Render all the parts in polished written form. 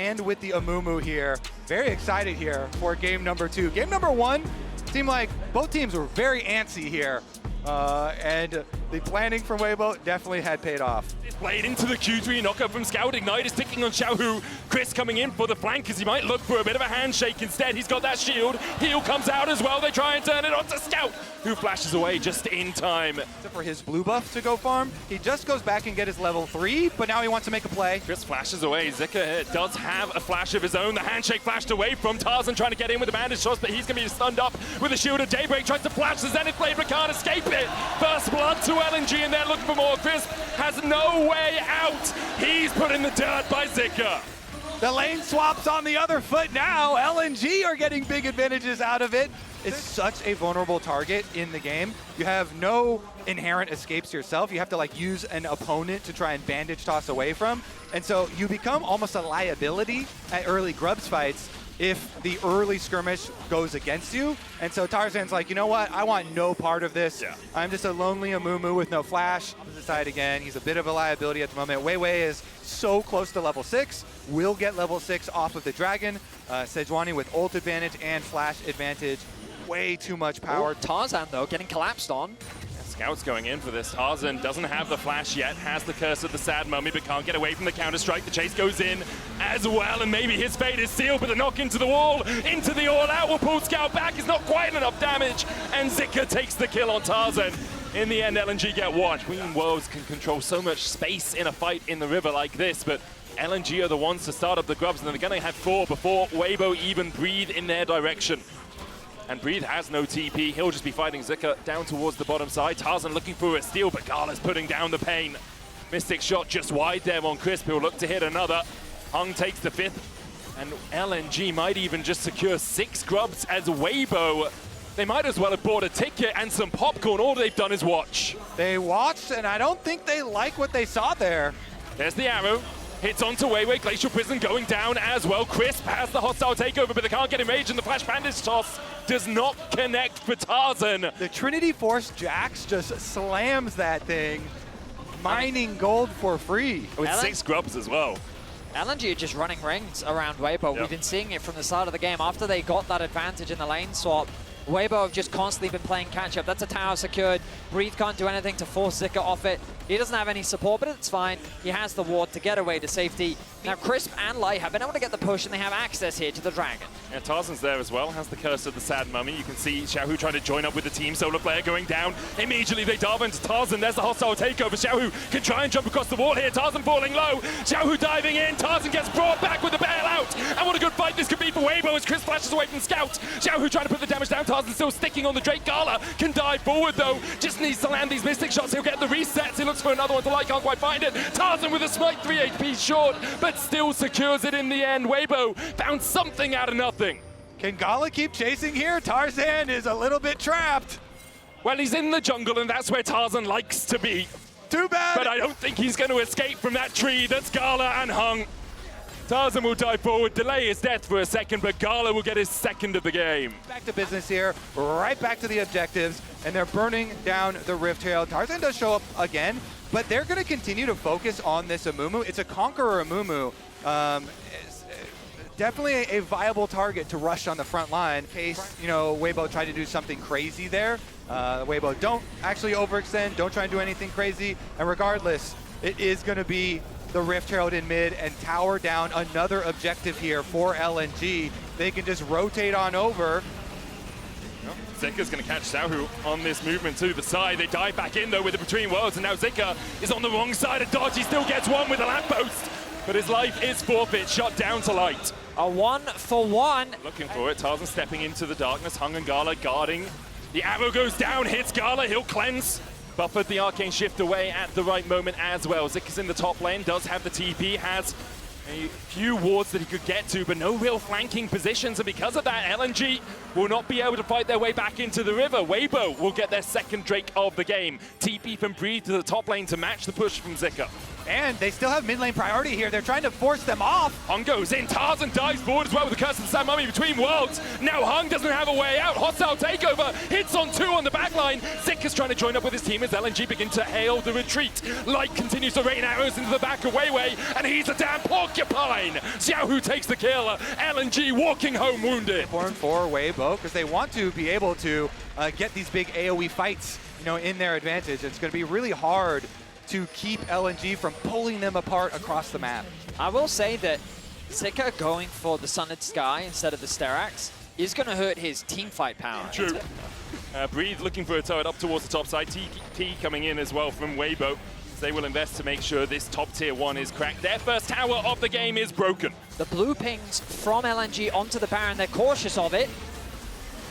and with the Amumu here. Very excited here for game number 2. Game number 1 seemed like both teams were very antsy here. And the planning from Weibo definitely had paid off. Played into the Q3 knockup from Scout. Ignite is ticking on Xiaohu. Chris coming in for the flank as he might look for a bit of a handshake. Instead, he's got that shield. Heal comes out as well. They try and turn it onto Scout, who flashes away just in time. For his blue buff to go farm, he just goes back and get his level 3, but now he wants to make a play. Chris flashes away. Zika does have a flash of his own. The handshake flashed away from Tarzan, trying to get in with the bandage shots, but he's going to be stunned up with a shield of Daybreak. Tries to flash the Zenith Blade, but can't escape it. First blood to LNG, and they're looking for more. Chris has no way out. He's put in the dirt by Zika. The lane swaps on the other foot now. LNG are getting big advantages out of it. It's such a vulnerable target in the game. You have no inherent escapes yourself. You have to like use an opponent to try and bandage toss away from. And so you become almost a liability at early grubs fights if the early skirmish goes against you. And so Tarzan's like, you know what? I want no part of this. Yeah. I'm just a lonely Amumu with no flash. Opposite side again. He's a bit of a liability at the moment. Weiwei is so close to level 6. Will get level 6 off of the dragon. Sejuani with ult advantage and flash advantage. Way too much power. Tarzan, though, getting collapsed on. Scout's going in for this. Tarzan doesn't have the flash yet, has the curse of the sad mummy, but can't get away from the counter-strike. The chase goes in as well, and maybe his fate is sealed, but the knock into the wall, into the all-out will pull Scout back. It's not quite enough damage, and Zika takes the kill on Tarzan. In the end, LNG get one. Queen Worlds can control so much space in a fight in the river like this, but LNG are the ones to start up the grubs, and they're going to have 4 before Weibo even breathe in their direction. And Breathe has no TP. He'll just be fighting Zika down towards the bottom side. Tarzan looking for a steal, but Gala's putting down the pain. Mystic shot just wide there on Crisp. He'll look to hit another. Hung takes the 5th. And LNG might even just secure 6 grubs as Weibo. They might as well have bought a ticket and some popcorn. All they've done is watch. They watched, and I don't think they like what they saw there. There's the arrow. Hits onto Weiwei, Glacial Prison going down as well. Crisp has the hostile takeover, but they can't get enraged, and the flash bandage toss does not connect for Tarzan. The Trinity Force Jax just slams that thing, mining gold for free. With 6 grubs as well. LNG are just running rings around Weibo. Yep. We've been seeing it from the start of the game. After they got that advantage in the lane swap, Weibo have just constantly been playing catch-up. That's a tower secured. Breathe can't do anything to force Zika off it. He doesn't have any support, but it's fine. He has the ward to get away to safety. Now, Crisp and Light have been able to get the push, and they have access here to the Dragon. Yeah, Tarzan's there as well, has the curse of the sad mummy. You can see Xiaohu trying to join up with the team. Solar player going down. Immediately they dive into Tarzan. There's the hostile takeover. Xiaohu can try and jump across the wall here. Tarzan falling low. Xiaohu diving in. Tarzan gets brought back with the bailout. And what a good fight this could be for Weibo as Chris flashes away from Scout. Xiaohu trying to put the damage down. Tarzan still sticking on the Drake. Gala can dive forward though. Just needs to land these Mystic shots. He'll get the resets. He looks for another one to Light. Can't quite find it. Tarzan with a smite, 3 HP short, but still secures it in the end. Weibo found something out of nothing. Can Gala keep chasing here? Tarzan is a little bit trapped. Well, he's in the jungle, and that's where Tarzan likes to be. Too bad. But I don't think he's going to escape from that tree. That's Gala and Hung. Tarzan will dive forward, delay his death for a second, but Gala will get his 2nd of the game. Back to business here, right back to the objectives, and they're burning down the Rift Trail. Tarzan does show up again, but they're going to continue to focus on this Amumu. It's a Conqueror Amumu. Definitely a viable target to rush on the front line in case, you know, Weibo tried to do something crazy there. Weibo, don't actually overextend, don't try and do anything crazy, and regardless, it is going to be the Rift Herald in mid and tower down another objective here for LNG. They can just rotate on over. Zika's going to catch Xiaohu on this movement to the side. They dive back in though with the Between Worlds, and now Zika is on the wrong side of dodge. He still gets one with a lamppost, but his life is forfeit. Shot down to Light. A 1-for-1. Looking for it. Tarzan stepping into the darkness. Hung and Gala guarding. The arrow goes down, hits Gala. He'll cleanse. Buffered the arcane shift away at the right moment as well. Zika's in the top lane, does have the TP, has a few wards that he could get to, but no real flanking positions, and because of that, LNG will not be able to fight their way back into the river. Weibo will get their 2nd Drake of the game. TP from Breathe to the top lane to match the push from Zika. And they still have mid lane priority here. They're trying to force them off. Hung goes in, Tarzan dives forward as well with the curse of the Sand Mummy between worlds. Now Hung doesn't have a way out. Hostile takeover, hits on 2 on the back line. Zik is trying to join up with his team as LNG begin to hail the retreat. Light continues to rain arrows into the back of Weiwei, and he's a damn porcupine. Xiaohu takes the kill. LNG walking home wounded. Important for Weibo because they want to be able to get these big AoE fights, in their advantage. It's going to be really hard to keep LNG from pulling them apart across the map. I will say that Zika going for the Sunlit Sky instead of the Sterax is going to hurt his team fight power. True. Breathe looking for a turret up towards the top side. TP coming in as well from Weibo. They will invest to make sure this top tier 1 is cracked. Their first tower of the game is broken. The blue pings from LNG onto the Baron, they're cautious of it.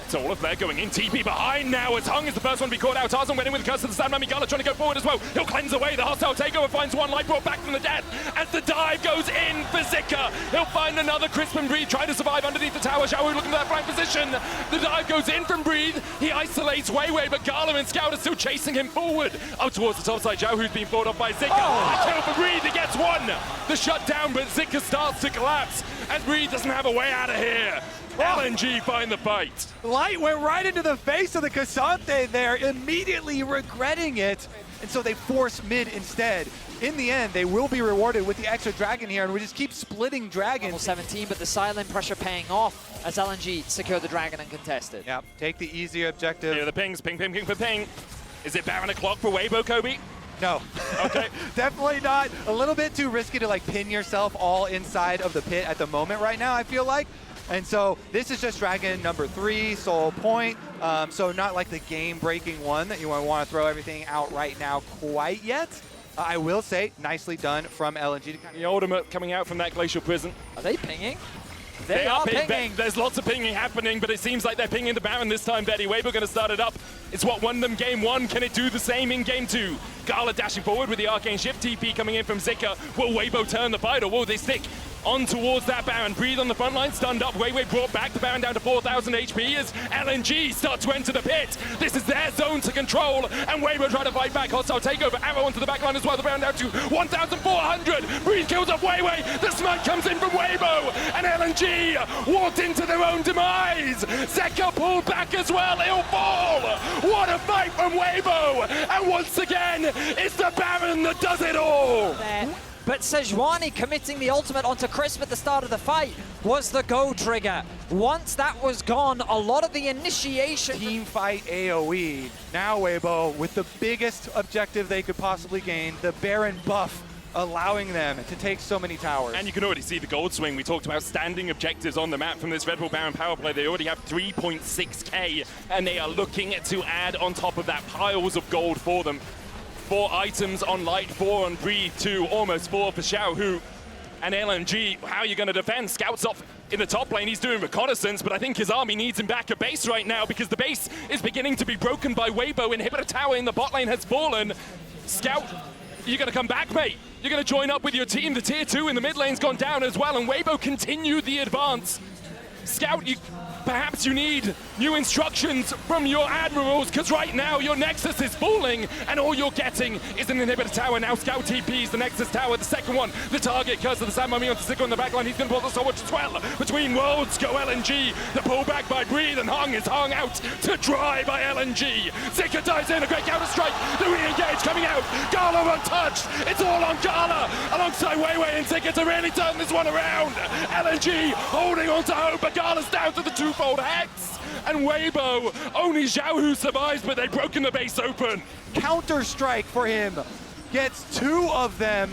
So OPLoLReplay going in, TP behind now as Hung is the first one to be caught out. Tarzan went in with the curse of the Sand Mummy. Gala trying to go forward as well. He'll cleanse away. The hostile takeover finds one light brought back from the dead as the dive goes in for Zika. He'll find another Crisp and Breathe trying to survive underneath the tower. Xiaohu looking for that flank position. The dive goes in from Breathe. He isolates Weiwei, but Gala and Scout are still chasing him forward. Out towards the top side, Xiaohu's being fought off by Zika. A kill for Breathe, he gets one. The shutdown, but Zika starts to collapse and Breathe doesn't have a way out of here. LNG find the fight. Light went right into the face of the Cassante there, immediately regretting it. And so they force mid instead. In the end, they will be rewarded with the extra dragon here, and we just keep splitting dragons. Level 17, but the silent pressure paying off as LNG secure the dragon and contest it. Yep, take the easier objective. Here are the pings, ping, ping, ping, ping, ping. Is it Baron o'clock for Weibo, Kobe? No. Okay. Definitely not. A little bit too risky to pin yourself all inside of the pit at the moment right now, I feel like. And so this is just dragon number 3, soul point. So not like the game-breaking one that you want to throw everything out right now quite yet. I will say, nicely done from LNG. The ultimate coming out from that glacial prison. Are they pinging? They are pinging. There's lots of pinging happening, but it seems like they're pinging the Baron this time, Betty. Weibo going to start it up. It's what won them game 1. Can it do the same in game 2? Gala dashing forward with the Arcane Shift. TP coming in from Zika. Will Weibo turn the fight, or will they stick on towards that Baron? Breathe on the front line, stunned up. Weiwei brought back the Baron down to 4,000 HP as LNG start to enter the pit. This is their zone to control, and Weibo trying to fight back. Hostile takeover, arrow onto the back line as well. The Baron down to 1,400. Breathe kills off Weiwei. The smite comes in from Weibo, and LNG walked into their own demise. Zeka pulled back as well. He'll fall. What a fight from Weibo, and once again, it's the Baron that does it all. But Sejuani committing the ultimate onto Crisp at the start of the fight was the go trigger. Once that was gone, a lot of the initiation... Team fight AoE. Now Weibo with the biggest objective they could possibly gain, the Baron buff, allowing them to take so many towers. And you can already see the gold swing. We talked about standing objectives on the map from this Red Bull Baron power play. They already have 3.6k, and they are looking to add on top of that piles of gold for them. 4 items on Light, 4 on Breathe, 2, almost 4 for Xiaohu. And LNG, how are you going to defend? Scout's off in the top lane, he's doing reconnaissance, but I think his army needs him back at base right now because the base is beginning to be broken by Weibo. Inhibitor tower in the bot lane has fallen. Scout, you're going to come back, mate. You're going to join up with your team. The tier 2 in the mid lane's gone down as well, and Weibo continued the advance. Scout, perhaps you need new instructions from your admirals, because right now your Nexus is falling, and all you're getting is an inhibitor tower. Now Scout TPs the Nexus tower, the second one. The target, Curse of the Sand Mummy onto Zika on the backline. He's going to pull the sword as well. Between worlds go LNG. The pullback by Breathe, and Hung is hung out to dry by LNG. Zika dives in, a great counter-strike. The re-engage coming out. Gala untouched. It's all on Gala, alongside Weiwei and Zika to really turn this one around. LNG holding on to hope, but Gala's down to the twofold hex. And Weibo, only Xiaohu survives, but they've broken the base open. Counter-strike for him. Gets 2 of them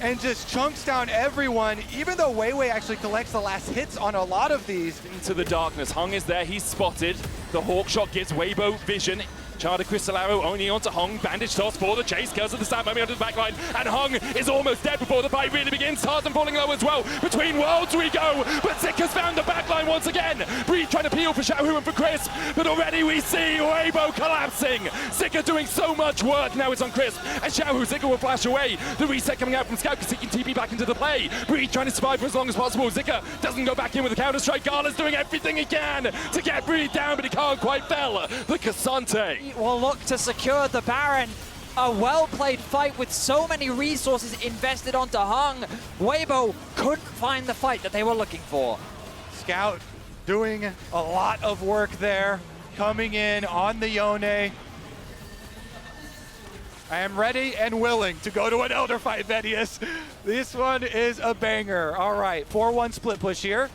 and just chunks down everyone, even though Weiwei actually collects the last hits on a lot of these. Into the darkness, Hung is there, he's spotted. The Hawk shot gives Weibo vision. Charter Crystal Arrow only onto Hung. Bandage toss for the chase. Curse of the Sand Mummy onto the back line. And Hung is almost dead before the fight really begins. Tarzan falling low as well. Between worlds we go. But Zika's found the back line once again. Breathe trying to peel for Xiaohu and for Crisp. But already we see Weibo collapsing. Zika doing so much work. Now it's on Crisp. And Xiaohu, Zika will flash away. The reset coming out from Scout because he can TP back into the play. Breathe trying to survive for as long as possible. Zika doesn't go back in with the counter-strike. Gala's doing everything he can to get Breathe down, but he can't quite fell. The Cassante Will look to secure the Baron. a well-played fight with so many resources invested onto Hung. Weibo couldn't find the fight that they were looking for. Scout doing a lot of work there, coming in on the Yone. I am ready and willing to go to an Elder fight, Vedius. This one is a banger. All right, 4-1 split push here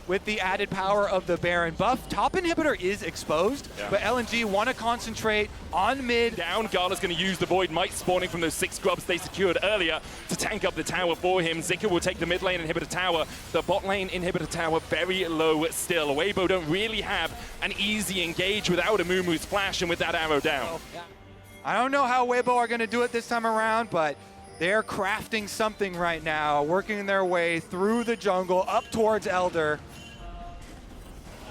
with the added power of the Baron buff. Top inhibitor is exposed, but LNG want to concentrate on mid. Down, Gala's going to use the Void Might spawning from those 6 grubs they secured earlier to tank up the tower for him. Zika will take the mid lane inhibitor tower. The bot lane inhibitor tower very low still. Weibo don't really have an easy engage without a Mumu's flash and with that arrow down. I don't know how Weibo are going to do it this time around, but they're crafting something right now, working their way through the jungle up towards Elder.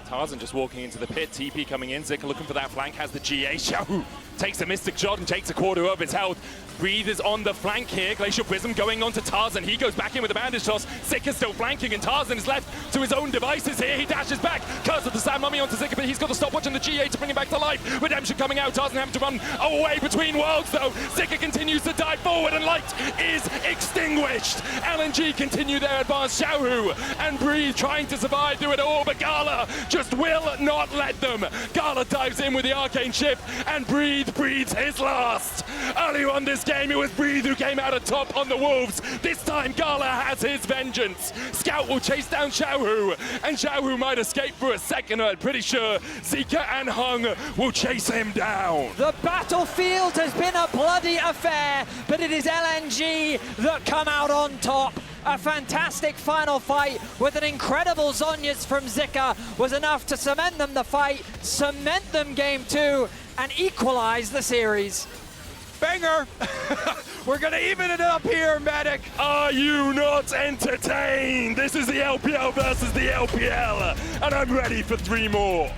Tarzan just walking into the pit, TP coming in, Zika looking for that flank, has the GA, Xiao takes a Mystic Shot and takes a quarter of his health. Breathe is on the flank here, Glacial Prism going on to Tarzan, he goes back in with a bandage toss, Zika's still flanking and Tarzan is left to his own devices here, he dashes back, Curse of the Sand Mummy onto Zika, but he's got to stop watching the GA to bring him back to life. Redemption coming out, Tarzan having to run away between worlds though, Zika continues to dive forward and light is extinguished. LNG continue their advance, Xiaohu and Breathe trying to survive through it all, but Gala just will not let them. Gala dives in with the Arcane Shift and Breathe breathes his last. Earlier on this game, it was Breathe who came out on top on the Wolves. This time, Gala has his vengeance. Scout will chase down Xiaohu, and Xiaohu might escape for a second. I'm pretty sure Zika and Hung will chase him down. The battlefield has been a bloody affair, but it is LNG that come out on top. A fantastic final fight with an incredible Zhonya's from Zika was enough to cement them the fight, cement them game 2, and equalize the series. Banger! We're gonna even it up here, Medic. Are you not entertained? This is the LPL versus the LPL, and I'm ready for 3 more.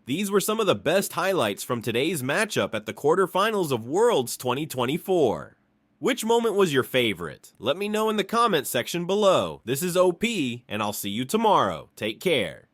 These were some of the best highlights from today's matchup at the quarterfinals of Worlds 2024. Which moment was your favorite? Let me know in the comment section below. This is OP, and I'll see you tomorrow. Take care.